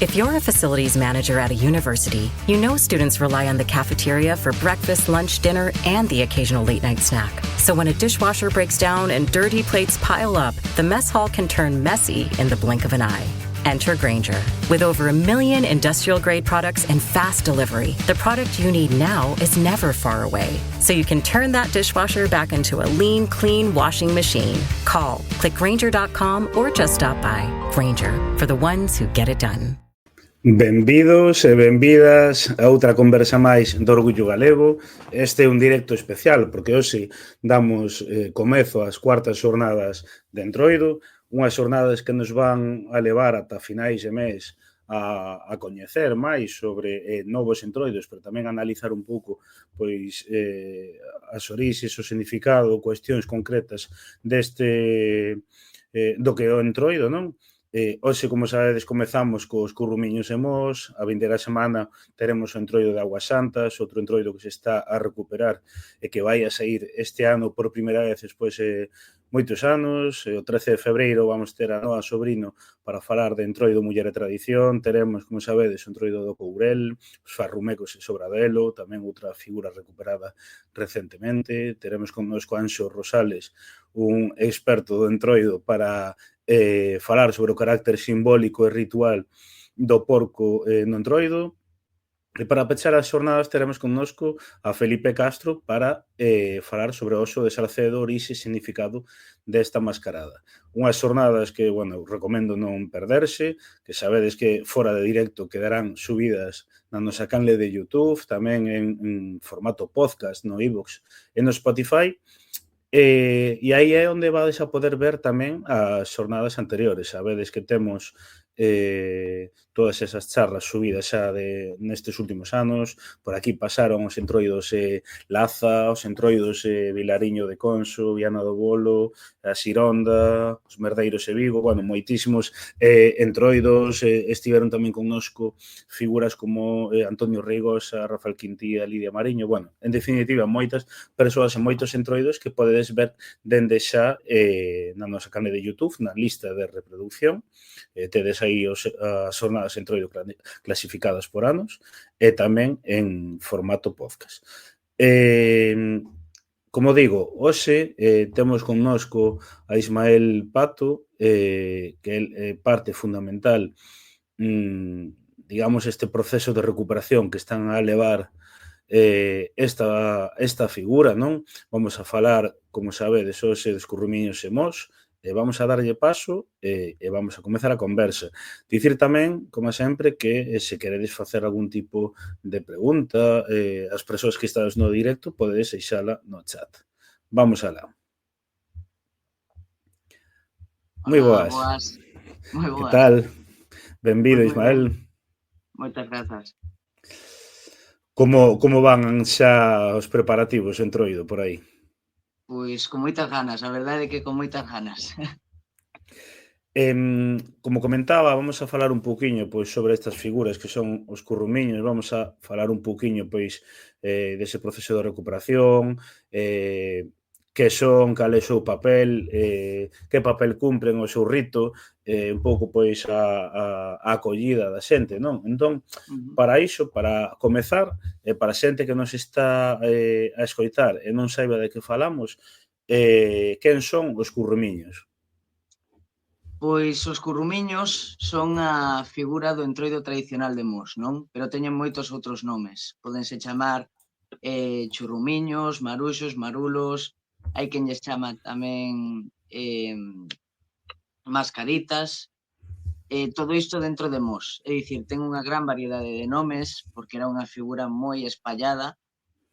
If you're a facilities manager at a university, you know students rely on the cafeteria for breakfast, lunch, dinner, and the occasional late-night snack. So when a dishwasher breaks down and dirty plates pile up, the mess hall can turn messy in the blink of an eye. Enter Grainger. With over 1 million industrial-grade products and fast delivery, the product you need now is never far away. So you can turn that dishwasher back into a lean, clean washing machine. Call, click Grainger.com or just stop by. Grainger, for the ones who get it done. Benvidos e benvidas a outra conversa máis do Orgullo Galego. Este é un directo especial porque hoxe damos comezo ás cuartas xornadas de Entroido, unhas xornadas que nos van a levar ata finais de mes a coñecer máis sobre novos entroidos, pero tamén a analizar un pouco pois as orixes, o significado, cuestións concretas deste do que é o entroido, non? Hoxe, como sabedes, comezamos cos currumiños e mos. A vindeira semana teremos o entroido de Augas Santas, outro entroido que se está a recuperar e que vai a sair este ano por primeira vez despois de moitos anos. O 13 de febreiro vamos ter a Noa Sobrino para falar de entroido, muller e tradición. Teremos, como sabedes, o entroido do Courel, os farrumecos e Sobradelo, tamén outra figura recuperada recentemente. Teremos connosco Anxo Rosales, un experto do entroido, para falar sobre o carácter simbólico e ritual do porco no entroido. E para pechar as xornadas teremos connosco a Felipe Castro para falar sobre o oso de Salcedo, orixe e significado desta mascarada. Unhas xornadas que, bueno, recomendo non perderse, que sabedes que fora de directo quedarán subidas na nosa canle de YouTube, tamén en formato podcast no iVoox e no Spotify. E aí é onde vades a poder ver tamén as xornadas anteriores. Sabedes que temos todas esas charlas subidas xa nestes últimos anos. Por aquí pasaron os entroidos Laza, os entroidos Vilariño de Conso, Viana do Bolo, a Xironda, os Merdeiros e Vigo, bueno, moitísimos entroidos. Estiveron tamén connosco figuras como Antonio Reigosa, Rafael Quintía, Lidia Mariño, bueno, en definitiva, moitas persoas e moitos entroidos que podedes ver dende xa na nosa canle de YouTube, na lista de reproducción. Tedes aí as xornadas entroido clasificadas por anos e tamén en formato podcast. Como digo, hoxe temos connosco a Ismael Pato, que é parte fundamental, digamos, este proceso de recuperación que están a levar esta figura, non? Vamos a falar, como sabedes, hoxe dos currumiños e mos. Vamos a darlle paso e vamos a comezar a conversa. Dicir tamén, como sempre, que se queredes facer algún tipo de pregunta, as persoas que estades no directo podedes deixala no chat. Vamos alá. Moi boas. Moi boas. Que tal? Benvido, Ismael. Moitas grazas. Como van xa os preparativos entroido por aí? Pois con moitas ganas, a verdade é que con moitas ganas. Como comentaba, vamos a falar un pouquiño pois sobre estas figuras que son os currumiños. Vamos a falar un pouquiño pois dese proceso de recuperación, que son, cal é o seu papel, que papel cumpren o seu rito, un pouco pois a acollida da xente, non? Entón, para iso, para comezar, para a xente que nos está a escoitar e non saiba de que falamos, quen son os currumiños? Pois os currumiños son a figura do entroido tradicional de Mos, non? Pero teñen moitos outros nomes. Pódense chamar churrumiños, maruxos, marulos, hai quen lles chama tamén mascaritas, todo isto dentro de Mos. É dicir, ten unha gran variedade de nomes, porque era unha figura moi espallada,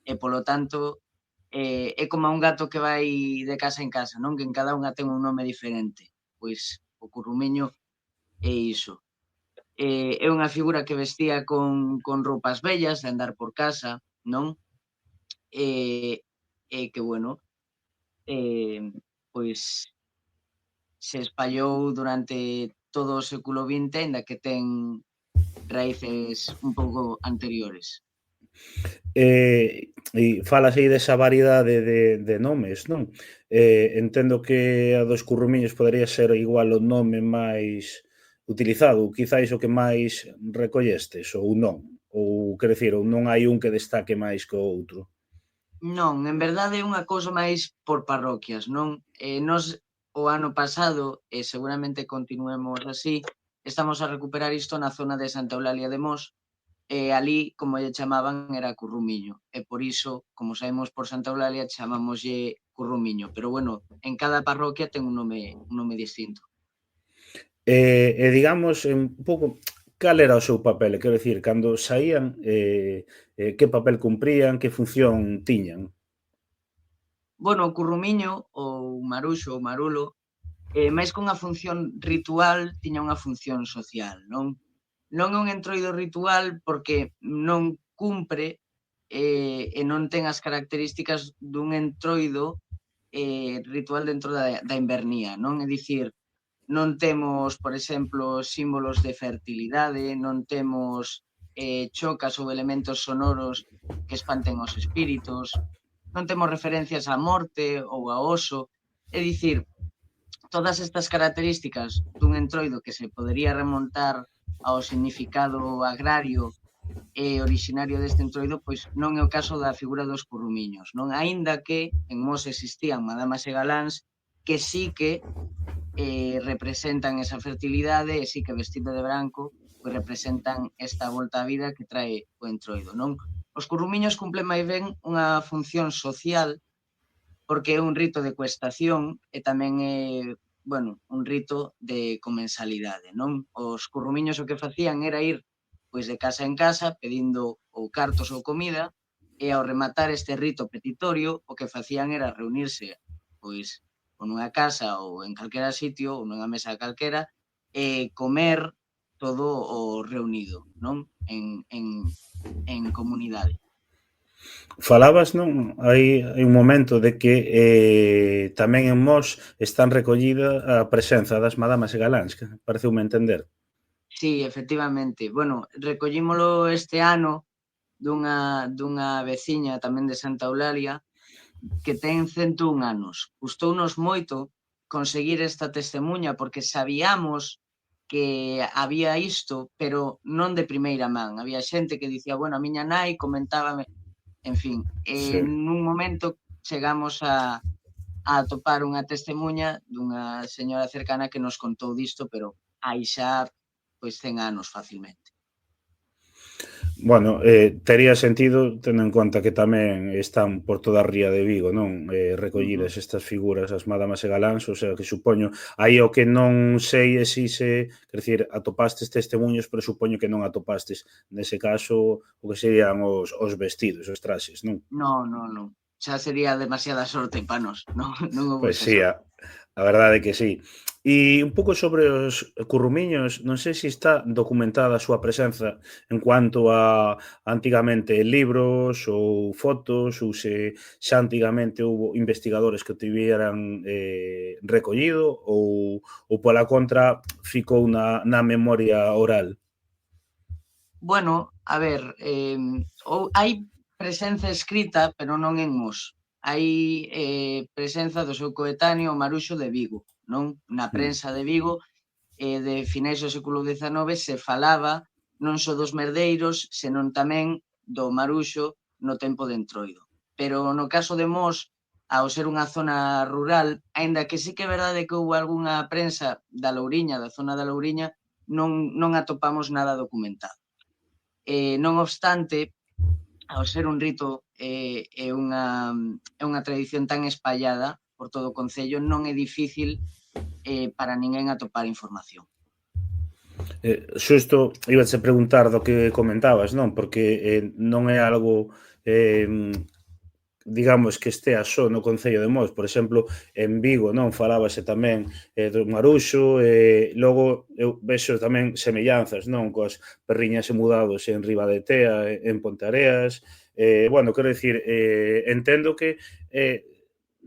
e polo tanto é como un gato que vai de casa en casa, non? Que en cada unha ten un nome diferente. Pois o currumiño é iso. É unha figura que vestía con roupas vellas de andar por casa, non? E que, bueno, pois se espallou durante todo o século XX, aínda que ten raíces un pouco anteriores. E falas aí desa variedade de nomes, non? Entendo que a dos currumiños podería ser igual o nome máis utilizado, quizáis o que máis recollestes, ou non? Ou, quero dicir, ou non hai un que destaque máis que o outro? Non, en verdade é unha cousa máis por parroquias, non? Nos o ano pasado, e seguramente continuemos así, estamos a recuperar isto na zona de Santa Eulalia de Mos, e ali, como lle chamaban, era Currumiño, e por iso, como saímos por Santa Eulalia, chamámoslle Currumiño, pero bueno, en cada parroquia ten un nome distinto. Digamos, un pouco, cal era o seu papel? Quero dicir, cando saían, que papel cumprían, que función tiñan? Bueno, o Currumiño, ou Maruxo, ou Marulo, máis que unha función ritual, tiña unha función social, non? Non é un entroido ritual porque non cumpre e non ten as características dun entroido ritual dentro da invernía, non? É dicir, non temos, por exemplo, símbolos de fertilidade, non temos chocas ou elementos sonoros que espanten os espíritos, non temos referencias á morte ou ao oso, é dicir, todas estas características dun entroido que se podería remontar ao significado agrario e originario deste entroido, pois non é o caso da figura dos currumiños, non? Aínda que en Mos existían madamas e galáns que sí que representan esa fertilidade e sí que vestido de branco pois representan esta volta á vida que trae o entroido, non? Os currumiños cumplen máis ben unha función social porque é un rito de cuestación e tamén é, bueno, un rito de comensalidade, non? Os currumiños o que facían era ir pois de casa en casa pedindo ou cartos ou comida e ao rematar este rito petitorio o que facían era reunirse pois ou nunha casa ou en calquera sitio ou nunha mesa calquera e comer todo o reunido, non? En comunidade. Falabas, non? Hai un momento de que tamén en Mos están recollida a presenza das madamas e galáns, que pareceume entender. Sí, efectivamente. Bueno, recollímolo este ano dunha veciña tamén de Santa Eulalia que ten 101 anos. Custounos moito conseguir esta testemuña porque sabíamos que había isto, pero non de primeira man. Había xente que dicía, bueno, a miña nai comentábame, en fin, Sí. nun momento chegamos a atopar unha testemuña dunha señora cercana que nos contou disto, pero hai xa pois 100 anos facilmente. Bueno, tería sentido tendo en conta que tamén están por toda a ría de Vigo, non? Recollidas estas figuras, as madamas e galáns, o sea, que supoño, aí o que non sei é si se, quer dicir, atopastes testemunhos, pero supoño que non atopastes, nese caso, o que serían os vestidos, os traxes, non? Non. Xa sería demasiada sorte pa nós, non houbo Pois esa sí, sorte. a verdade é que sí. E un pouco sobre os currumiños, non sei se está documentada a súa presenza en cuanto a antigamente libros ou fotos, ou se xa antigamente houbo investigadores que o tiveran recollido ou pola contra ficou na memoria oral. Bueno, a ver, hai presenza escrita, pero non en Mos. Hai presenza do seu coetáneo Maruxo de Vigo, non? Na prensa de Vigo de finais do século XIX se falaba non só dos merdeiros, senón tamén do Maruxo no tempo de Entroido. Pero no caso de Mos, ao ser unha zona rural, aínda que sí que é verdade que houve algunha prensa da Louriña, da zona da Louriña, non atopamos nada documentado. Non obstante, ao ser un rito e unha tradición tan espallada por todo o concello, non é difícil para ninguén atopar información. Xusto ibas a preguntar do que comentabas, non? Porque non é algo digamos que estea só no Concello de Mos, por exemplo, en Vigo, non, falábase tamén do Maruxo, logo eu vexo tamén semellanzas, non, coas perriñas e mudados en Ribadetea, en Ponteareas, bueno, quero dicir, entendo que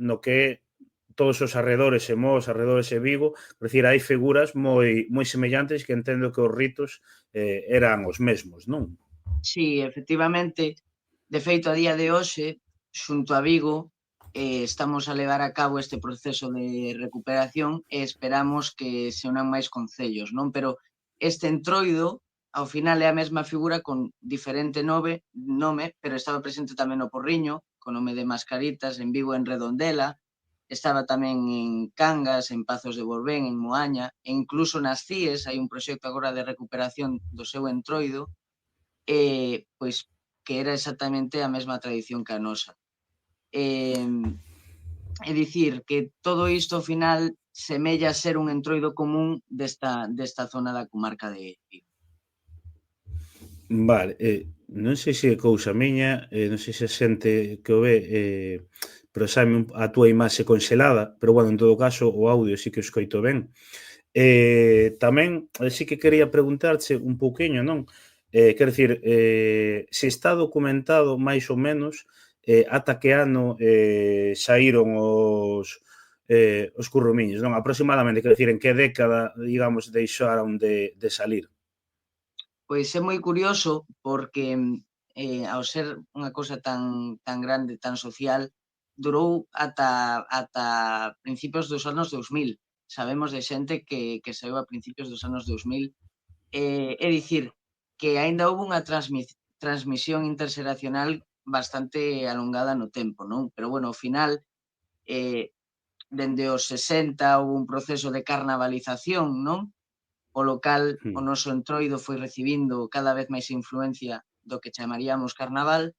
no que todos os arredores e Mos, arredores e Vigo, quero dicir, hai figuras moi semellantes que entendo que os ritos eran os mesmos, non? Sí, efectivamente, de feito, a día de hoxe, xunto a Vigo, estamos a levar a cabo este proceso de recuperación e esperamos que se unan máis concellos, non? Pero este entroido, ao final é a mesma figura con diferente nome, pero estaba presente tamén no Porriño, con nome de Mascaritas, en Vigo, en Redondela, estaba tamén en Cangas, en Pazos de Borbén, en Moaña, e incluso nas CIES hai un proxecto agora de recuperación do seu entroido, pois que era exactamente a mesma tradición que a nosa. É dicir, que todo isto ao final semella ser un entroido común desta zona da comarca de Vigo. Vale, non sei se é cousa miña, non sei se a xente que o ve, pero sabe a túa imaxe conxelada, pero bueno, en todo caso, o audio sí que o escoito ben. Tamén, sí que quería preguntarche un pouquiño, non? Quero dicir, se está documentado máis ou menos ata que ano saíron os currumiños, non? Aproximadamente, quero dicir, en que década, digamos, deixaron de salir. Pois é moi curioso porque ao ser unha cousa tan grande, tan social, durou ata principios dos anos 2000. Sabemos de xente que saíu a principios dos anos 2000. É dicir, que aínda houve unha transmisión interxeracional bastante alongada no tempo, non? Pero, bueno, ao final, dende os 60 houve un proceso de carnavalización, non? O local, o noso entroido foi recibindo cada vez máis influencia do que chamaríamos carnaval,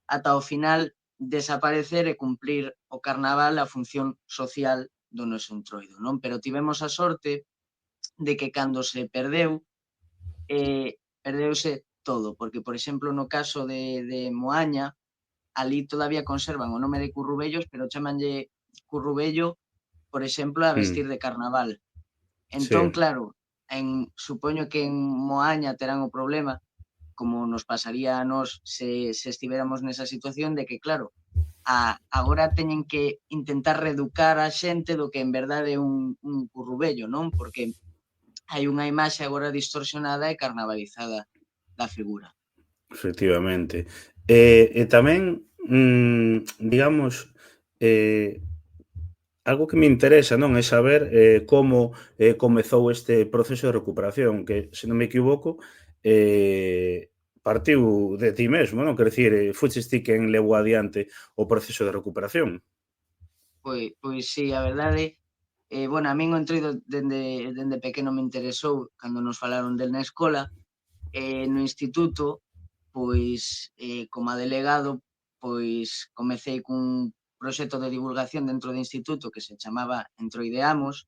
ata ao final desaparecer e cumplir o carnaval a función social do noso entroido, non? Pero tivemos a sorte de que cando se perdeu, perdeuse todo, porque, por exemplo, no caso de Moaña, ali todavía conservan o nome de Currubellos, pero chamanlle Currubello, por exemplo, a vestir de carnaval. Entón, Sí. claro, supoño que en Moaña terán o problema, como nos pasaría a nós se estivéramos nesa situación, de que, claro, agora teñen que intentar reeducar a xente do que en verdade é un currubello, non? Porque hai unha imaxe agora distorsionada e carnavalizada da figura. Efectivamente. E tamén, digamos, algo que me interesa, non, é saber como comezou este proceso de recuperación, que, se non me equivoco, partiu de ti mesmo, non? Quer dicir, fuches ti quen levou adiante o proceso de recuperación. Pois sí, a verdade, bueno, a min o entroido dende pequeno me interesou cando nos falaron del na escola, no instituto, pois, como delegado, pois comecei cun proxecto de divulgación dentro do instituto que se chamaba Entroideamos,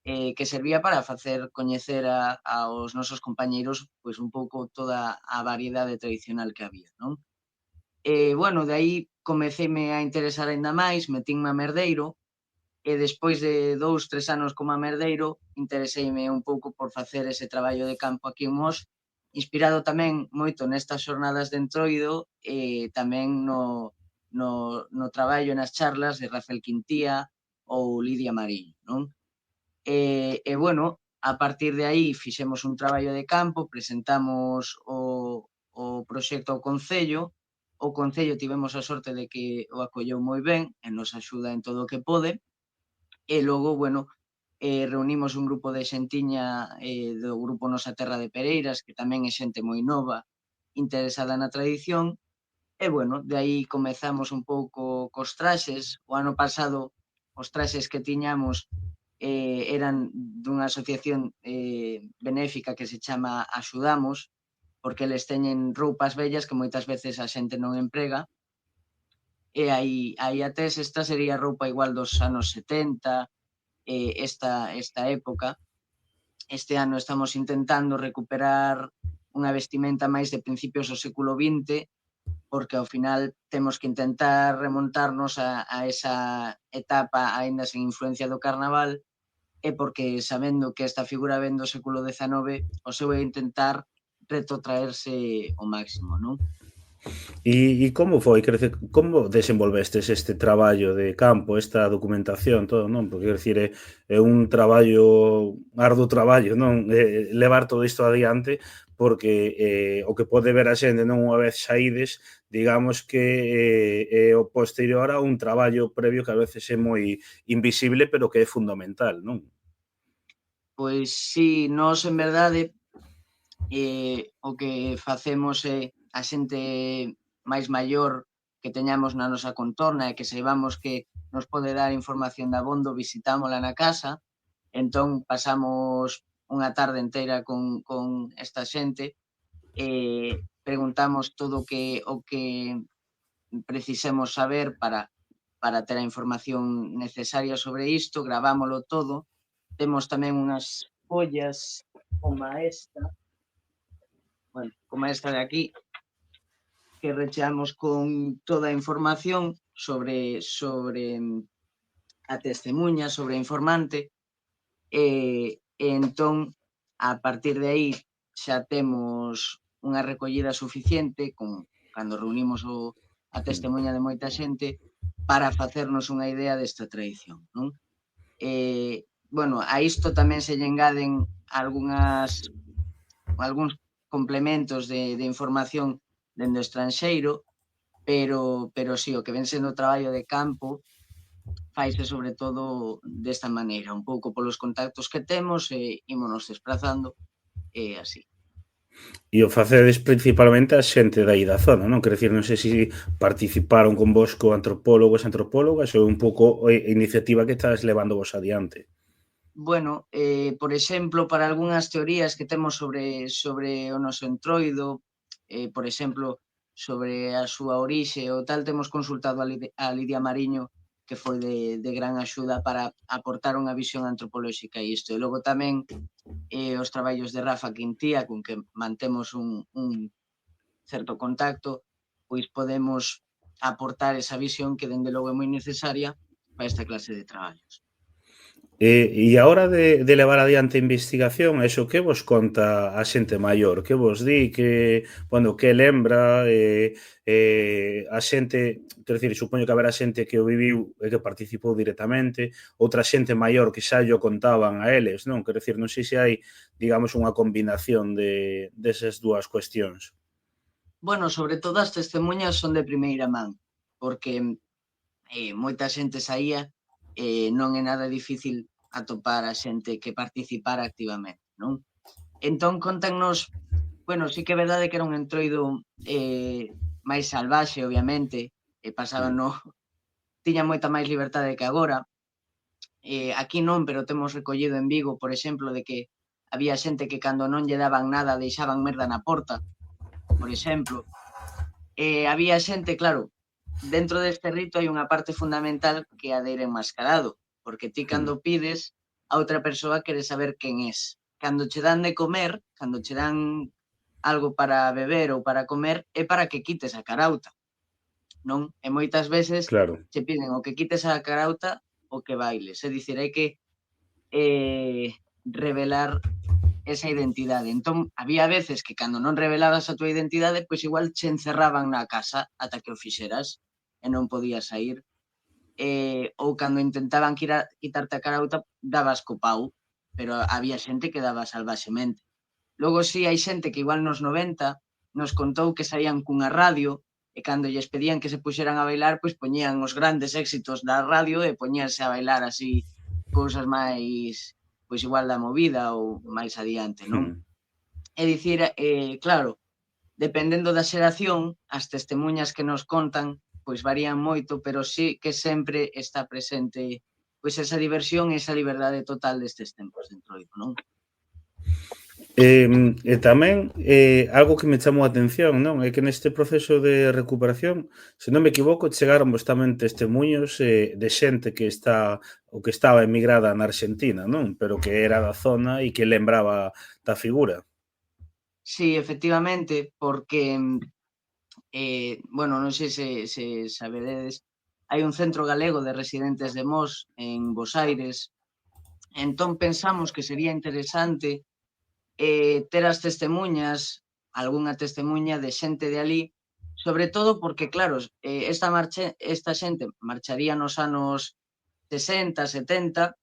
que servía para facer coñecer aos nosos compañeiros pois un pouco toda a variedade tradicional que había, non? Bueno, de aí comeceime a interesar aínda máis, metinme a merdeiro, e despois de 2, 3 anos como a merdeiro, intereseime un pouco por facer ese traballo de campo aquí en Mos, inspirado tamén moito nestas xornadas de entroido e tamén no traballo e nas charlas de Rafael Quintía ou Lidia Mariño, non? Bueno, a partir de aí fixemos un traballo de campo, presentamos o proxecto ao Concello, o Concello tivemos a sorte de que o acolleu moi ben e nos axuda en todo o que pode, e logo, bueno, reunimos un grupo de xentiña do grupo Nosa Terra de Pereiras, que tamén é xente moi nova, interesada na tradición, e, bueno, de aí comezamos un pouco cos traxes. O ano pasado os traxes que tiñamos eran dunha asociación benéfica que se chama Axudamos, porque eles teñen roupas vellas que moitas veces a xente non emprega, e aí até esta sería roupa igual dos anos 70, esta época. Este ano estamos intentando recuperar unha vestimenta máis de principios do século XX, porque ao final temos que intentar remontarnos a esa etapa aínda sen influencia do carnaval, e porque sabendo que esta figura ven do século XIX, o seu é intentar retrotraerse o máximo, non? E como foi? Quer dizer, como desenvolvestes este traballo de campo, esta documentación, todo, non? Porque, quer dizer, é un traballo, arduo traballo, non? Levar todo isto adiante, porque o que pode ver a xente non unha vez saídes, digamos que é o posterior a un traballo previo que a veces é moi invisible, pero que é fundamental, non? Pois si, nós en verdade o que facemos é a xente máis maior que teñamos na nosa contorna e que saibamos que nos pode dar información dabondo, visitámola na casa, entón pasamos unha tarde inteira con esta xente e preguntamos todo o que precisemos saber para ter a información necesaria sobre isto, gravámolo todo. Temos tamén unhas follas como esta de aquí, que recheamos con toda a información sobre a testemunha, sobre a informante, e entón, a partir de aí, xa temos unha recollida suficiente cando reunimos a testemunha de moita xente para facernos unha idea desta tradición, non? Bueno, a isto tamén se lle engaden algúns complementos de información dende o estranxeiro, pero sí, o que ven sendo o traballo de campo faise sobre todo desta maneira, un pouco polos contactos que temos e ímonos desplazando e así. E o facedes principalmente a xente dai da zona, non? Quer dicir, non sei se participaron con vosco antropólogos e antropólogas ou un pouco a iniciativa que estás levando vos adiante. Bueno, por exemplo, para algunhas teorías que temos sobre o noso entroido, por exemplo, sobre a súa orixe ou tal, temos consultado a Lidia Mariño, que foi de gran axuda para aportar unha visión antropolóxica a isto. E logo tamén os traballos de Rafa Quintía, con que mantemos un certo contacto, pois podemos aportar esa visión que dende logo é moi necesaria para esta clase de traballos. E a hora de levar adiante a investigación, eso que vos conta a xente maior? Que vos di? Que lembra? A xente, quer dicir, supoño que haberá xente que o viviu e que participou directamente, outra xente maior que xa llo contaban a eles, non? Quer dicir, non sei se hai, digamos, unha combinación desas dúas cuestións. Bueno, sobre todo as testemunhas son de primeira man, porque moita xente saía e non é nada difícil atopar a xente que participara activamente, non? Entón, contannos, bueno, sí que é verdade que era un entroido máis salvaxe, obviamente, e pasaban tiña moita máis liberdade que agora. Aquí non, pero temos recollido en Vigo, por exemplo, de que había xente que cando non lle daban nada deixaban merda na porta, por exemplo. Había xente, claro, dentro deste rito hai unha parte fundamental que é a de ir enmascarado, porque ti cando pides, a outra persoa quere saber quen es. Cando che dan de comer, cando che dan algo para beber ou para comer, é para que quites a carauta, non? E moitas veces Claro. che piden o que quites a carauta ou que bailes. É dicir, hai que revelar esa identidade. Entón, había veces que cando non revelabas a túa identidade, pois igual che encerraban na casa ata que o fixeras e non podías sair. Ou cando intentaban quitarte a carauta, dabas co pau, pero había xente que daba salvaxemente. Logo sí, hai xente que igual nos 90 nos contou que saían cunha radio e cando lles pedían que se puxeran a bailar, pois poñían os grandes éxitos da radio e poñíanse a bailar así cousas máis, pois igual da movida ou máis adiante, non? É dicir, claro, dependendo da xeración, as testemuñas que nos contan pois varían moito, pero sí que sempre está presente pois esa diversión e esa liberdade total destes tempos de entroido, non? E tamén, algo que me chamou a atención, non? É que neste proceso de recuperación, se non me equivoco, chegáramos tamén testemuños de xente que estaba emigrada na Arxentina, non? Pero que era da zona e que lembraba da figura. Sí, efectivamente, porque bueno, non sei se sabedes, hai un centro galego de residentes de Mos en Bos Aires, entón pensamos que sería interesante ter as testemuñas, algunha testemuña de xente de alí, sobre todo porque, claro, esta xente marcharía nos anos 60, 70,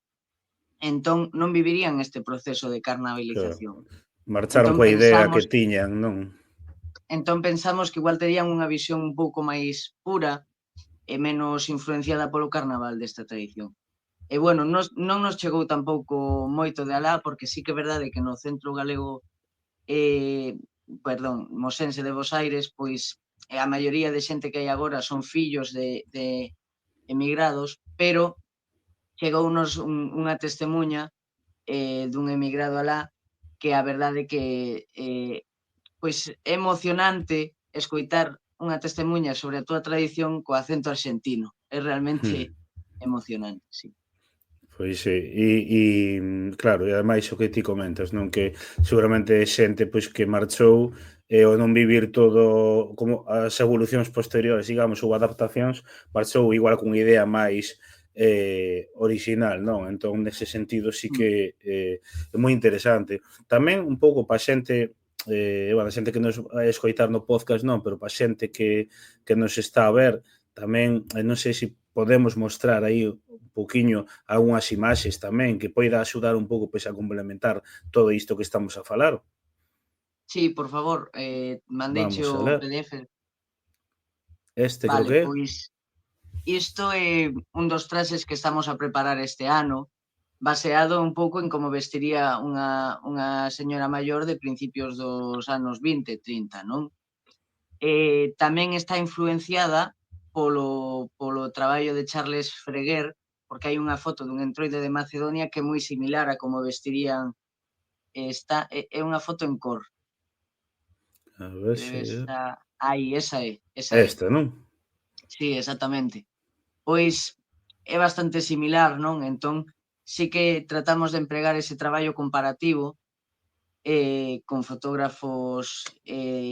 entón non vivirían este proceso de carnavalización. Marcharon Entón coa idea que pensamos tiñan, non? que igual terían unha visión un pouco máis pura e menos influenciada polo carnaval desta tradición. E, bueno, non nos chegou tampouco moito de alá, porque sí que é verdade que no Centro Galego, Mosense de Bos Aires, pois a maioría de xente que hai agora son fillos de emigrados, pero chegounos unha testemuña dun emigrado alá, que a verdade que pois é emocionante escoitar unha testemuña sobre a túa tradición co acento arxentino. É realmente emocionante, sí. Pois sí, claro, e ademais o que ti comentas, non, que seguramente é xente pois que marchou e ao non vivir todo como as evolucións posteriores, digamos, ou adaptacións, marchou igual cunha idea máis orixinal, non? Entón, nese sentido, sí Mm. que é moi interesante. Tamén un pouco pa xente, bueno, a xente que nos vai escoitar no podcast non, pero pa xente que nos está a ver, tamén, non sei se podemos mostrar aí un pouquiño algunhas imaxes tamén que poida axudar un pouco pois a complementar todo isto que estamos a falar. Sí, por favor, mandeiche Vamos a o ler. PDF. Este creo Vale, que é. pois isto é un dos traxes que estamos a preparar este ano, baseado un pouco en como vestiría unha señora maior de principios dos anos 20, 30, non? Tamén está influenciada polo traballo de Charles Freguer, porque hai unha foto dun entroide de Macedonia que é moi similar a como vestirían, é unha foto en cor, A ver que se debe é estar aí, esa é. esta, non? Sí, exactamente. Pois é bastante similar, non? Entón, sí que tratamos de empregar ese traballo comparativo con fotógrafos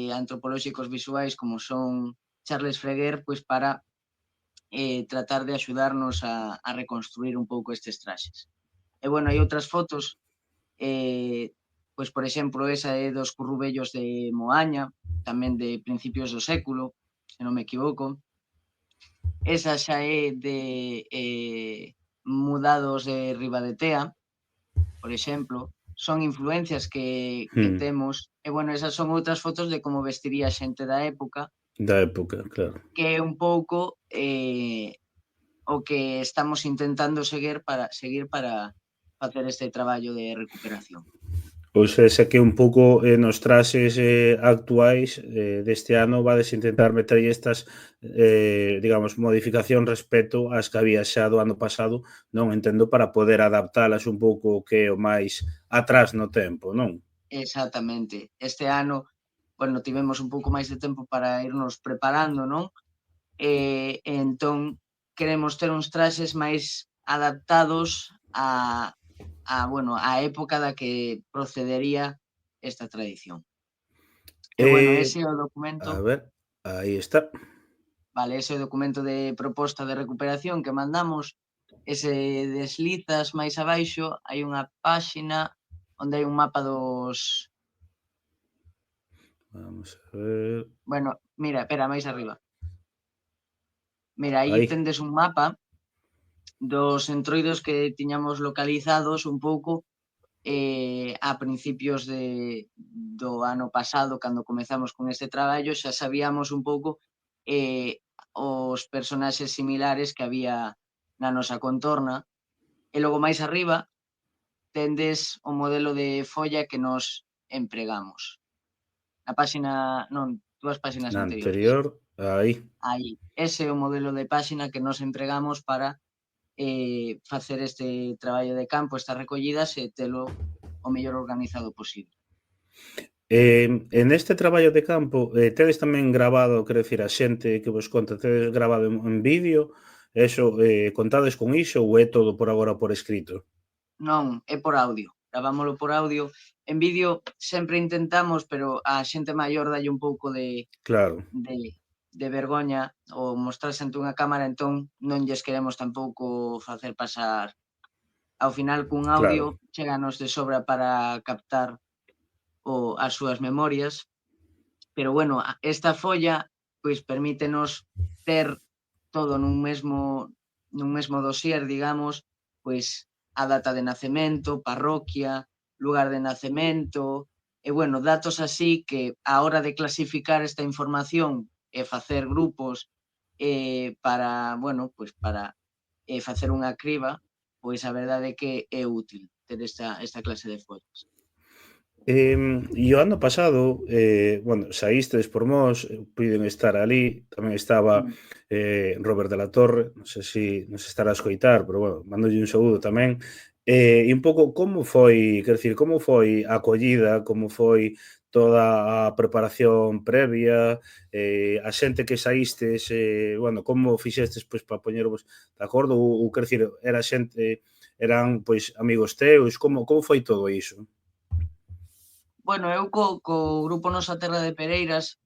antropolóxicos visuais como son Charles Freguer, pois para tratar de axudarnos a reconstruir un pouco estes traxes. E, bueno, hai outras fotos, pois, por exemplo, esa é dos currubellos de Moaña, tamén de principios do século, se non me equivoco. Esa xa é de mudados de Ribadetea, por exemplo. Son influencias que temos. E, bueno, esas son outras fotos de como vestiría a xente da época, Da época, claro. que é un pouco o que estamos intentando seguir para facer este traballo de recuperación. Pois ese que un pouco nos traxes actuais deste ano vades intentar meter estas digamos, modificación respecto ás que había xa do ano pasado, non entendo, para poder adaptalas un pouco o que é o máis atrás no tempo, non? Exactamente. Este ano, bueno, tivemos un pouco máis de tempo para irnos preparando, non? Entón, queremos ter uns traxes máis adaptados bueno, á época da que procedería esta tradición. E, bueno, ese é o documento, A ver, aí está. vale, ese é o documento de proposta de recuperación que mandamos. Ese deslizas máis abaixo, hai unha páxina onde hai un mapa dos... Vamos a ver. Bueno, mira, espera, máis arriba. Mira, aí Aí. tendes un mapa dos entroidos que tiñamos localizados un pouco a principios do ano pasado, cando comezamos con este traballo, xa sabíamos un pouco os personaxes similares que había na nosa contorna. E logo máis arriba tendes o modelo de folla que nos empregamos. Na páxina, non, 2 páxinas Na anteriores. anterior, aí. Aí, ese é o modelo de páxina que nos empregamos para facer este traballo de campo, estas recollidas e telo o mellor organizado posible. En este traballo de campo, tedes tamén gravado, quero dicir, a xente que vos conta, tedes gravado en vídeo, eso, contades con iso ou é todo por agora por escrito? Non, é por audio, gravámolo por audio. En vídeo sempre intentamos, pero a xente maior dalle un pouco Claro, de vergoña ou mostrarse ante unha cámara, entón non lles queremos tampouco facer pasar. Ao final, cun audio, claro. cheganos de sobra para captar as súas memorias. Pero, bueno, esta folla, pois, permítenos ter todo nun mesmo dossier, digamos, pois, a data de nacemento, parroquia, lugar de nacemento, e, bueno, datos así que á hora de clasificar esta información e facer grupos para, bueno, pois para facer unha criba, pois a verdade é que é útil ter esta clase de follas. E o ano pasado, bueno, saístes por Mos, puiden estar ali, tamén estaba Mm. Robert de la Torre, non sei se nos estará a escoitar, pero bueno, mandolle un saúdo tamén. E un pouco como foi, quer dicir, como foi a acollida, como foi toda a preparación previa, a xente que saístes, bueno, como fixestes pois para poñervos de acordo, ou quer dicir, era xente, eran pois amigos teus, como foi todo iso? Bueno, eu co grupo Nosa Terra de Pereiras,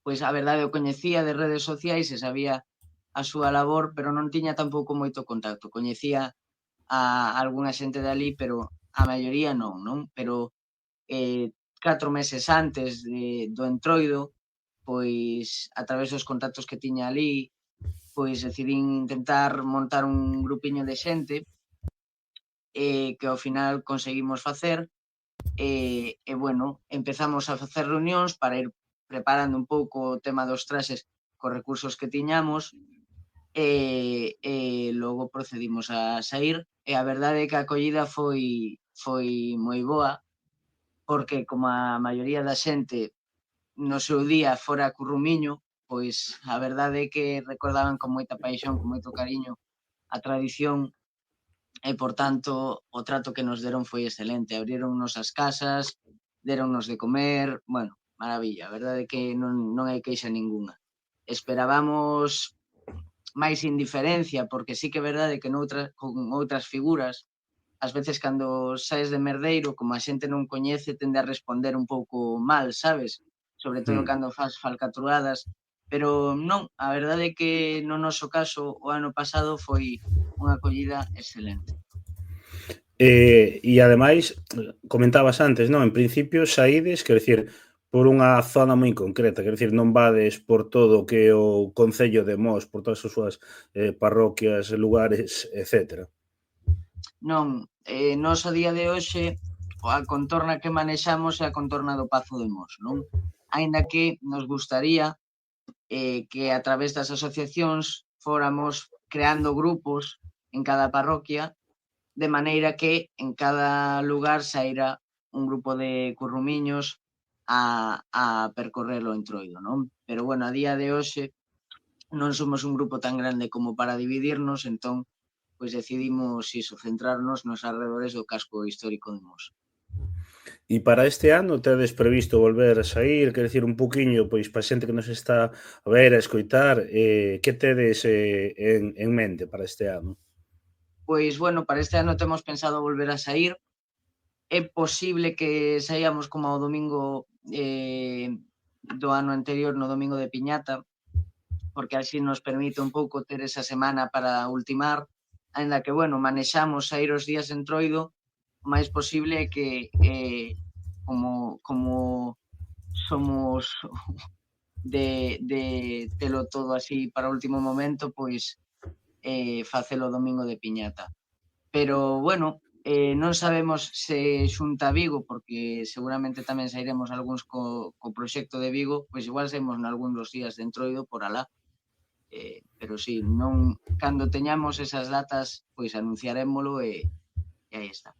pois a verdade o coñecía de redes sociais e sabía a súa labor, pero non tiña tampouco moito contacto. Coñecía a algunha xente de alí, pero a maioría non? Pero 4 meses antes do Entroido, pois a través dos contactos que tiña alí, pois decidín intentar montar un grupiño de xente que ao final conseguimos facer. Bueno, empezamos a facer reunións para ir preparando un pouco o tema dos traxes cos recursos que tiñamos logo procedimos a saír e a verdade é que a acollida foi moi boa porque como a maioría da xente no seu día fora currumiño, pois a verdade é que recordaban con moita paixón, con moito cariño a tradición e, por tanto, o trato que nos deron foi excelente. Abrironnos as casas, deronnos de comer, bueno, maravilla. A verdade é que non hai queixa ningunha. Esperábamos máis indiferencia, porque sí que é verdade que con outras figuras, ás veces cando saes de merdeiro, como a xente non coñece, tende a responder un pouco mal, sabes? Sobre todo cando fas falcatruadas, pero non, a verdade é que no noso caso o ano pasado foi unha acollida excelente. E ademais, comentabas antes, non? En principio saídes, quer dicir, por unha zona moi concreta, quer dicir, non vades por todo o que é o concello de Mos, por todas as súas parroquias, lugares, etcétera. Non, nós a día de hoxe a contorna que manexamos é a contorna do Pazo de Mos, non? Aínda que nos gustaría que a través das asociacións fóramos creando grupos en cada parroquia, de maneira que en cada lugar saíra un grupo de currumiños a percorrer o Entroido, non? Pero bueno, a día de hoxe non somos un grupo tan grande como para dividirnos, entón pois decidimos iso, centrarnos nos arredores do casco histórico de Mos. E para este ano tedes previsto volver a saír, quer dicir, un poquinho, pois, para a xente que nos está a ver, a escoitar, que tedes en mente para este ano? Pois, bueno, para este ano temos pensado volver a saír. É posible que saíamos como o domingo do ano anterior, no domingo de Piñata, porque así nos permite un pouco ter esa semana para ultimar, aínda que, bueno, manexamos saír os días en Entroido, o máis posible é que como somos de telo todo así para o último momento, pois facelo o domingo de Piñata. Pero, bueno, non sabemos se xunta a Vigo, porque seguramente tamén sairemos algúns co proxecto de Vigo, pois igual saímos nalgún dos días de Entroido por alá. Pero sí, non, cando teñamos esas datas, pois anunciarémolo e aí está.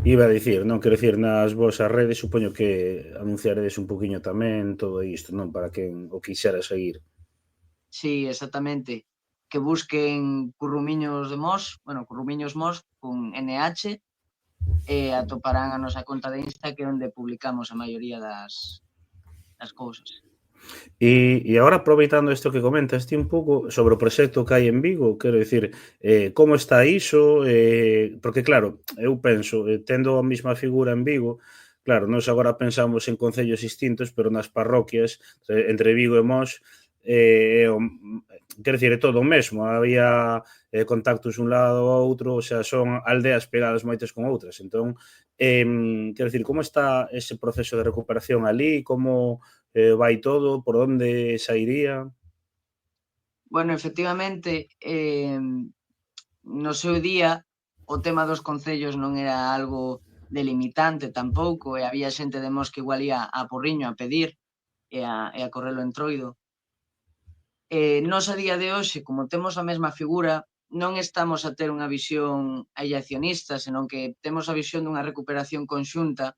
Iba a dicir, non? Quero dicir, nas vosas redes supoño que anunciaredes un poquinho tamén todo isto, non? Para quen o quixera seguir. Sí, exactamente. Que busquen Currumiños de Mos, bueno, Currumiños Mos con NH e atoparán a nosa conta de Insta, que é onde publicamos a maioría das cousas. E agora aproveitando isto que comentas ti un pouco sobre o proxecto que hai en Vigo, quero dicir, como está iso? Porque claro, eu penso, tendo a mesma figura en Vigo, claro, nós agora pensamos en concellos distintos, pero nas parroquias, entre Vigo e Mos, quero dicir, é todo o mesmo, había contactos un lado ao outro, o sea, son aldeas pegadas moitas con outras, entón, quero dicir, como está ese proceso de recuperación ali, como vai todo, por onde sairía? Bueno, efectivamente, no seu día o tema dos concellos non era algo delimitante tampouco, e había xente de Mos que igual ia a Porriño a pedir e a correr o Entroido. Nós a día de hoxe, como temos a mesma figura, non estamos a ter unha visión aillacionista, senón que temos a visión dunha recuperación conxunta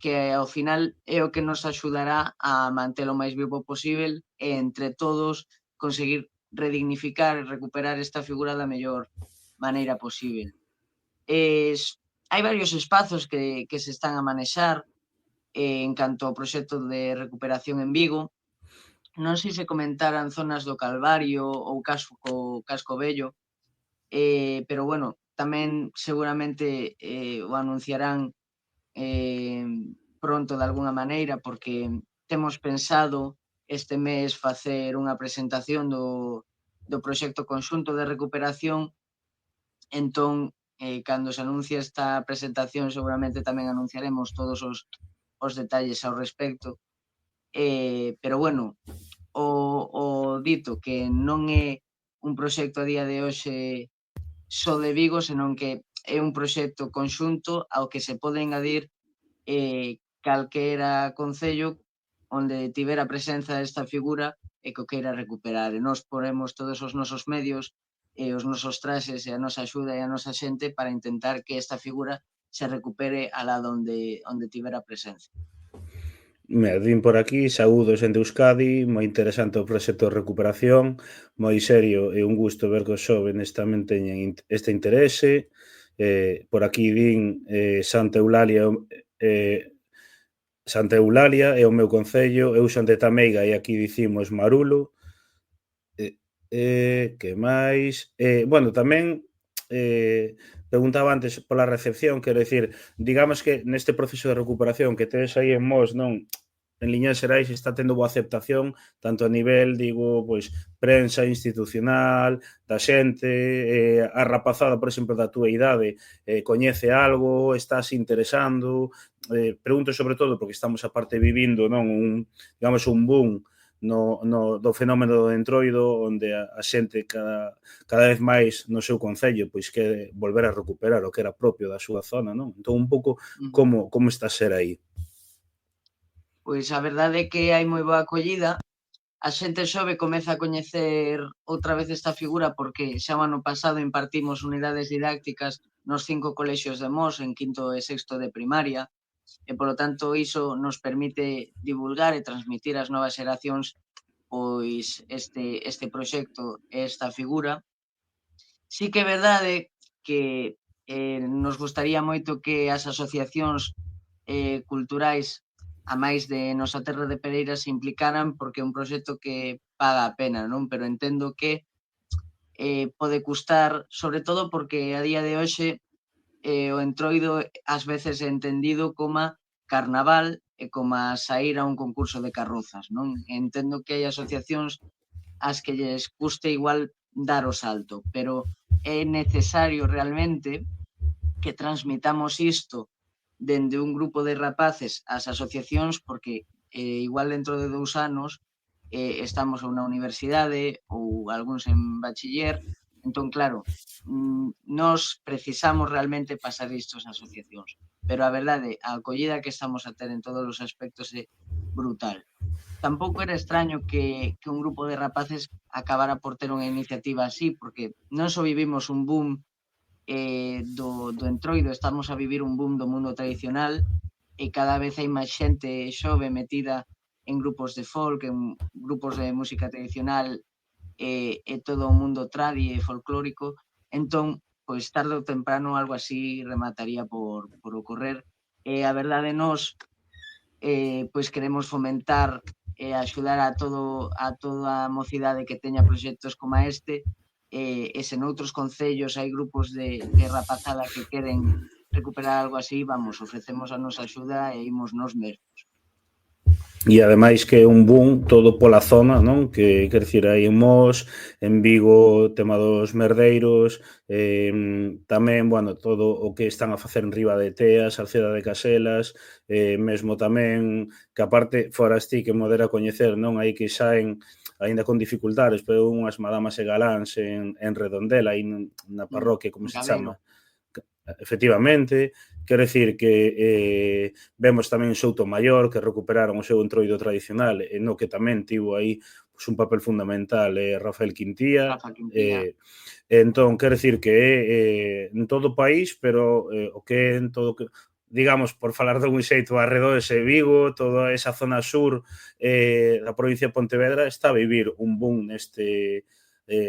que ao final é o que nos axudará a mantelo máis vivo posible e entre todos conseguir redignificar e recuperar esta figura da mellor maneira posible. Hai varios espazos que se están a manexar en canto ao proxecto de recuperación en Vigo. Non sei se comentaran zonas do Calvario ou Casco Vello, pero bueno, tamén seguramente o anunciarán pronto de alguna maneira, porque temos pensado este mes facer unha presentación do proxecto conxunto de recuperación. Entón, cando se anuncie esta presentación, seguramente tamén anunciaremos todos os detalles ao respecto. Pero bueno, o dito que non é un proxecto a día de hoxe só de Vigo, senón que é un proxecto conxunto ao que se pode engadir calquera concello onde tivera presenza desta figura e que o queira recuperar. E nós poremos todos os nosos medios e os nosos traxes e a nosa axuda e a nosa xente para intentar que esta figura se recupere alá onde tivera presenza. Me din por aquí, saúdos en Euskadi, moi interesante o proxecto de recuperación, moi serio e un gusto ver que os xóvenes tamén teñen este interese. Por aquí din Santa Eulalia é o meu concello, eu son de Tameiga e aquí dicimos Marulo. Que máis? Bueno, tamén preguntaba antes pola recepción, quero dicir, digamos que neste proceso de recuperación que tedes aí en Mos, non, en liñas xerais está tendo boa aceptación tanto a nivel, digo, pois, prensa institucional, da xente, a rapazada, por exemplo, da túa idade, coñece algo, estás interesando, pregunto sobre todo porque estamos aparte vivindo, non, digamos, un boom do fenómeno do entroido, onde a xente cada vez máis no seu concello pois quere volver a recuperar o que era propio da súa zona, non? Entón, un pouco como está a ser aí? Pois a verdade é que hai moi boa acollida. A xente xove comeza a coñecer outra vez esta figura porque xa o ano pasado impartimos unidades didácticas nos 5 colexios de Mos, en quinto e sexto de primaria, e polo tanto iso nos permite divulgar e transmitir ás novas xeracións pois este proxecto e esta figura. Sí que é verdade que nos gustaría moito que as asociacións culturais, a máis de Nosa Terra de Pereira, se implicaran porque é un proxecto que paga a pena, non? Pero entendo que pode custar, sobre todo porque a día de hoxe o entroido ás veces é entendido como carnaval e como saír a un concurso de carrozas, non? Entendo que hai asociacións ás que lles custe igual dar o salto, pero é necesario realmente que transmitamos isto dende un grupo de rapaces ás asociacións porque igual dentro de 2 anos estamos na universidade ou algúns en bachiller. Entón, claro, nós precisamos realmente pasar isto ás asociacións, pero a verdade, a acollida que estamos a ter en todos os aspectos é brutal. Tampouco era extraño que un grupo de rapaces acabara por ter unha iniciativa así, porque non só vivimos un boom do entroido, estamos a vivir un boom do mundo tradicional e cada vez hai máis xente xove metida en grupos de folk, en grupos de música tradicional e todo o mundo tradi e folclórico. Entón, pois tarde ou temprano algo así remataría por ocorrer. A verdade, nós pois queremos fomentar e axudar a toda a mocidade que teña proxectos como este, e se noutros concellos hai grupos de rapazada que queren recuperar algo así, vamos, ofrecemos a nosa axuda e imos nós mesmos. E ademais que é un boom todo pola zona, non? Que, quer dicir, aí en Mos, en Vigo, o tema dos merdeiros, tamén, bueno, todo o que están a facer en Riba de Teas, Alceda de Caselas, mesmo tamén, que aparte foras ti que modera coñecer, non? Aí que saen aínda con dificultades, pero unhas madamas e galáns en Redondela, aí na parroquia, como se chama? Efectivamente, Quero dicir que vemos tamén Soutomaior, que recuperaron o seu entroido tradicional, no que tamén tivo aí pues, un papel fundamental Rafael Quintía. Rafa Quintilla. Entón, quero dicir que en todo o país, pero o que en todo que digamos, por falar de un xeito, arredores de Vigo, toda esa zona sur da provincia de Pontevedra está a vivir un boom neste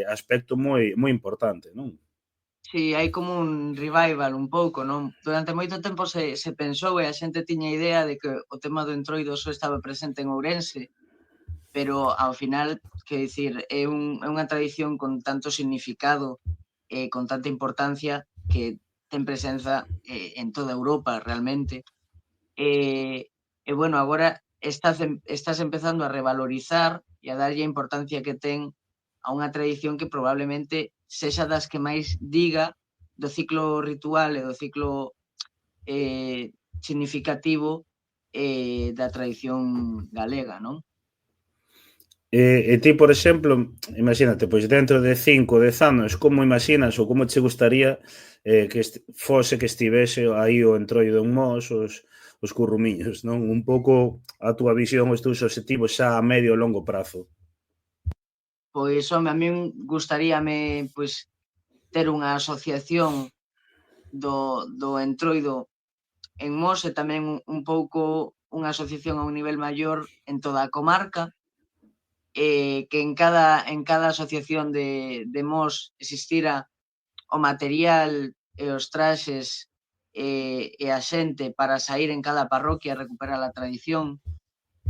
aspecto moi importante, non? Sí, hai como un revival un pouco, non? Durante moito tempo se pensou e a xente tiña idea de que o tema do entroido só estaba presente en Ourense, pero ao final, que dicir, é unha tradición con tanto significado e con tanta importancia que ten presenza en toda Europa realmente. E bueno, agora estás empezando a revalorizar e a darlle a importancia que ten a unha tradición que probablemente sexa das que máis diga do ciclo ritual e do ciclo significativo da tradición galega, non? E ti, por exemplo, imagínate, pois dentro de 5 ou 10 anos, como imaginas ou como che gustaría que fose que estivese aí o entroido en Mos, os currumiños, non? Un pouco a túa visión, os teus obxectivos xa a medio e longo prazo. Pois, home, a min gustaríame pois, ter unha asociación do entroido en Mos e tamén un pouco unha asociación a un nivel maior en toda a comarca, que en cada asociación de Mos existira o material e os traxes e a xente para sair en cada parroquia a recuperar a tradición,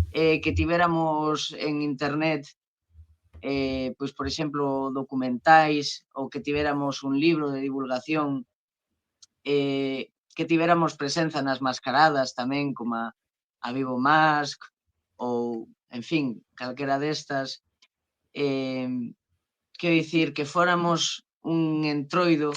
que tiveramos en internet pois, por exemplo, documentais ou que tiveramos un libro de divulgación, que tiveramos presenza nas mascaradas tamén, como a Vivo Mask ou, en fin, calquera destas. Quero dicir, que fóramos un entroido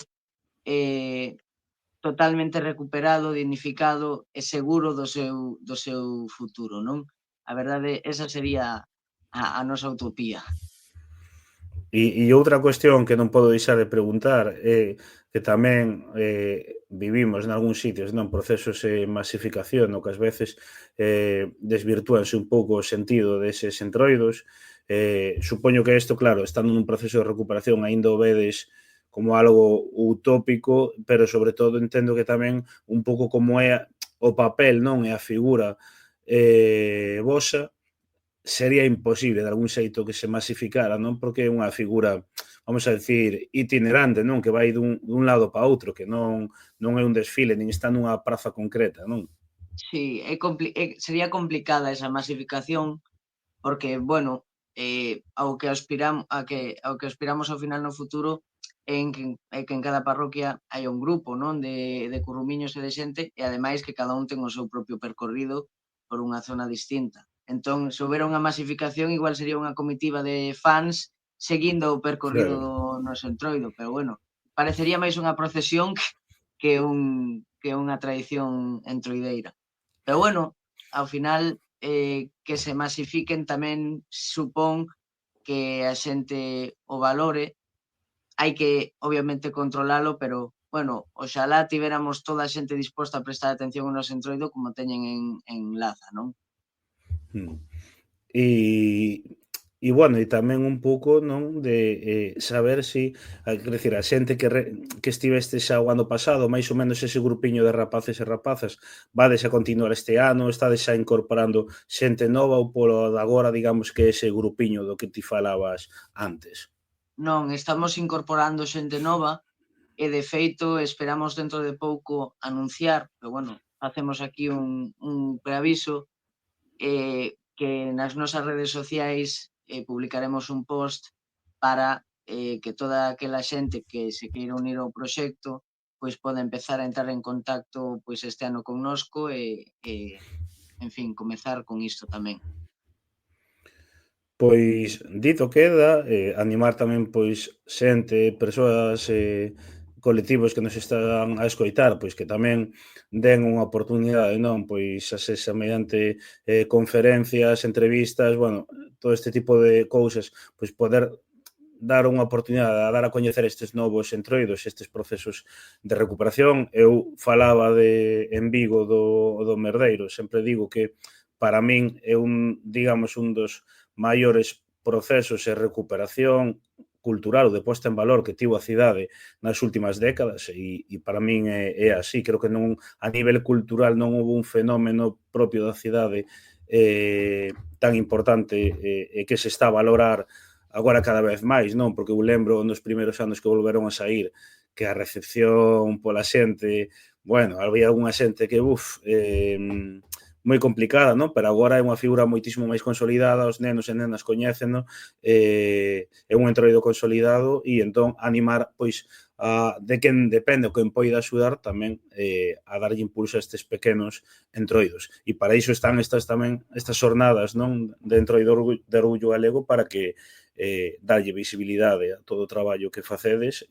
totalmente recuperado, dignificado e seguro do seu futuro, non? A verdade, esa sería a nosa utopía. E outra cuestión que non podo deixar de preguntar é que tamén vivimos nalgúns sitios non procesos de masificación no que ás veces desvirtúanse un pouco o sentido deses entroidos. Supoño que isto, claro, estando nun proceso de recuperación aínda o vedes como algo utópico, pero sobre todo entendo que tamén un pouco como é o papel, non? E a figura vosa sería imposible de algún xeito que se masificara, non? Porque é unha figura, vamos a decir, itinerante, non? Que vai dun lado para outro, que non é un desfile, nin está nunha praza concreta, non? Sí, sería complicada esa masificación porque, bueno, ao que aspiramos ao final no futuro é que en cada parroquia hai un grupo, non? De currumiños e de xente e ademais que cada un ten o seu propio percorrido por unha zona distinta. Entón, se houbera unha masificación, igual sería unha comitiva de fans seguindo o percorrido Claro. do noso entroido, pero bueno, parecería máis unha procesión que unha tradición entroideira. Pero bueno, ao final, que se masifiquen tamén supón que a xente o valore. Hai que, obviamente, controlalo, pero, bueno, oxalá tiveramos toda a xente disposta a prestar atención ao noso entroido como teñen en Laza, non? E bueno, e tamén un pouco, non, de saber si, quer decir, a xente que estiveste xa o ano pasado, máis ou menos ese grupiño de rapaces e rapazas, vades a continuar este ano, estades xa incorporando xente nova ou polo de agora, digamos que ese grupiño do que ti falabas antes? Non, estamos incorporando xente nova e, de feito, esperamos dentro de pouco anunciar, pero, bueno, facemos aquí un preaviso, que nas nosas redes sociais publicaremos un post para que toda aquela xente que se queira unir ao proxecto pois poda empezar a entrar en contacto pois este ano connosco en fin, comezar con isto tamén. Pois dito queda, animar tamén pois xente, persoas, colectivos que nos están a escoitar, pois que tamén den unha oportunidade, non? Pois xa sexa mediante conferencias, entrevistas, bueno, todo este tipo de cousas, pois poder dar unha oportunidade a dar a coñecer estes novos entroidos, estes procesos de recuperación. Eu falaba en Vigo do merdeiro, sempre digo que para min é digamos, un dos maiores procesos de recuperación cultural ou de posta en valor que tivo a cidade nas últimas décadas e para min é así. Creo que non, a nivel cultural non houve un fenómeno propio da cidade tan importante que se está a valorar agora cada vez máis, non? Porque eu lembro nos primeiros anos que volveron a sair que a recepción pola xente, bueno, había algunha xente que, moi complicada, non? Pero agora é unha figura moitísimo máis consolidada, os nenos e nenas coñéceno, é un entroido consolidado e entón animar, pois, de quen depende o quen poida axudar tamén a darlle impulso a estes pequenos entroidos. E para iso están estas xornadas, non? De entroido de orgullo galego para que darlle visibilidade a todo o traballo que facedes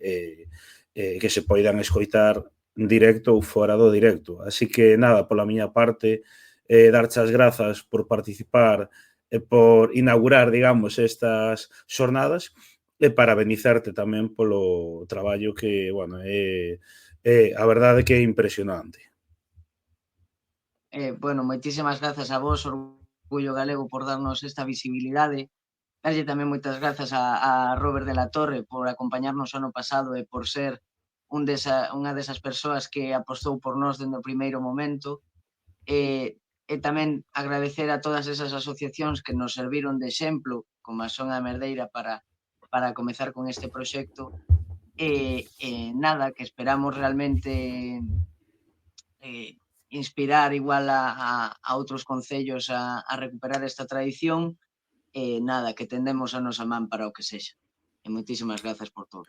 que se poidan escoitar directo ou fora do directo. Así que, nada, pola miña parte, darche as grazas por participar e por inaugurar, digamos, estas xornadas e para benizarte tamén polo traballo que, bueno, a verdade que é impresionante. Bueno, moitísimas grazas a vos, Orgullo Galego, por darnos esta visibilidade. Darlle tamén moitas grazas a Robert de la Torre por acompañarnos o ano pasado e por ser unha desas persoas que apostou por nós dende o primeiro momento. E tamén agradecer a todas esas asociacións que nos serviron de exemplo, como a Son a Merdeira, para comezar con este proxecto. Nada, que esperamos realmente inspirar igual a outros concellos a recuperar esta tradición. Nada, que tendemos a nosa man para o que sexa. E moitísimas grazas por todo.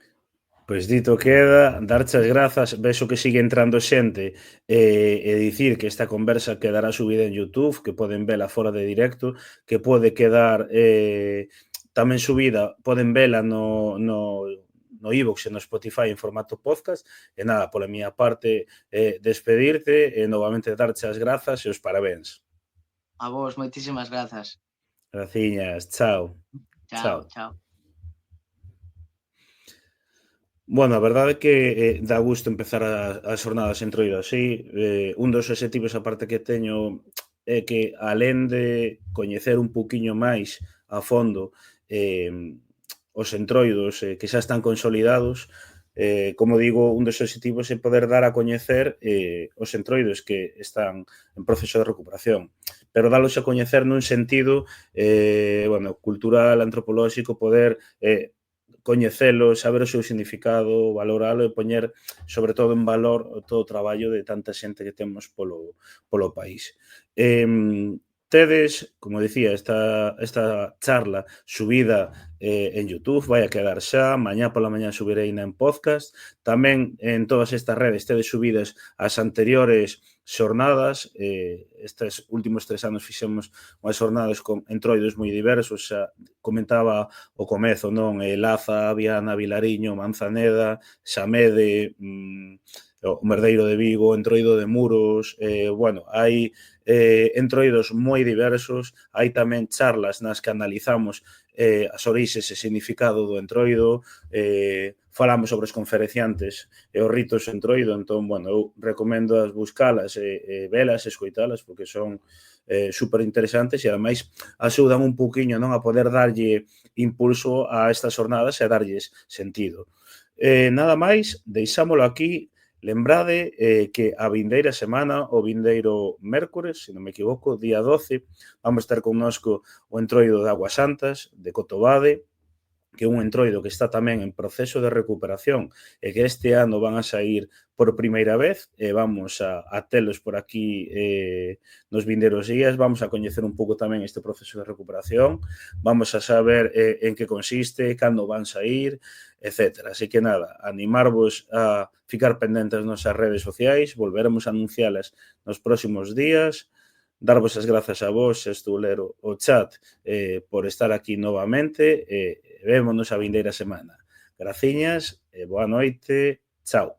Pois dito queda, darche as grazas, vexo que sigue entrando xente e dicir que esta conversa quedará subida en YouTube, que poden vela fora de directo, que pode quedar tamén subida, poden vela no iVoox e no Spotify en formato podcast. E nada, pola miña parte, despedirte e novamente darche as grazas e os parabéns. A vos, moitísimas grazas. Graciñas, chao. Chao, chao. Bueno, a verdade é que dá gusto empezar as xornadas entroido así. Un dos obxectivos aparte que teño é que, alén de coñecer un pouquiño máis a fondo os entroidos que xa están consolidados, como digo, un dos obxectivos é poder dar a coñecer os entroidos que están en proceso de recuperación, pero dalos a coñecer nun sentido cultural, antropolóxico, poder coñecelo, saber o seu significado, valoralo e poñer, sobre todo, en valor todo o traballo de tanta xente que temos polo país. Tedes, como dicía, esta charla subida en YouTube, vai a quedar xa, mañá pola mañá subirei en podcast, tamén en todas estas redes tedes subidas as anteriores xornadas, estes últimos 3 anos fixemos unhas xornadas con entroidos moi diversos, xa comentaba o comezo, non? Laza, Viana, Vilariño, Manzaneda, Xamede, o Merdeiro de Vigo, entroido de Muros, hai entroidos moi diversos, hai tamén charlas nas que analizamos as orixes e significado do entroido, falamos sobre os conferenciantes e os ritos entroido, entón, eu recomendo as buscalas e velas e escoitalas porque son super interesantes e ademais axudan un pouquiño, non, a poder darlle impulso a estas xornadas e a darlles sentido. Nada máis, deixámolo aquí. Lembrade que a vindeira semana, o vindeiro mércores, se non me equivoco, día 12, vamos estar connosco o entroido de Aguas Santas, de Cotobade, que é un entroido que está tamén en proceso de recuperación e que este ano van a sair por primeira vez e vamos a telos por aquí nos vindeiros días, vamos a coñecer un pouco tamén este proceso de recuperación, vamos a saber en que consiste, cando van sair, etc. Así que nada, animarvos a ficar pendentes nas nosas redes sociais, volveremos a anuncialas nos próximos días, darvos as grazas a vos, estou ler o chat por estar aquí novamente e vémonos a vindeira semana. Graciñas e boa noite, chao.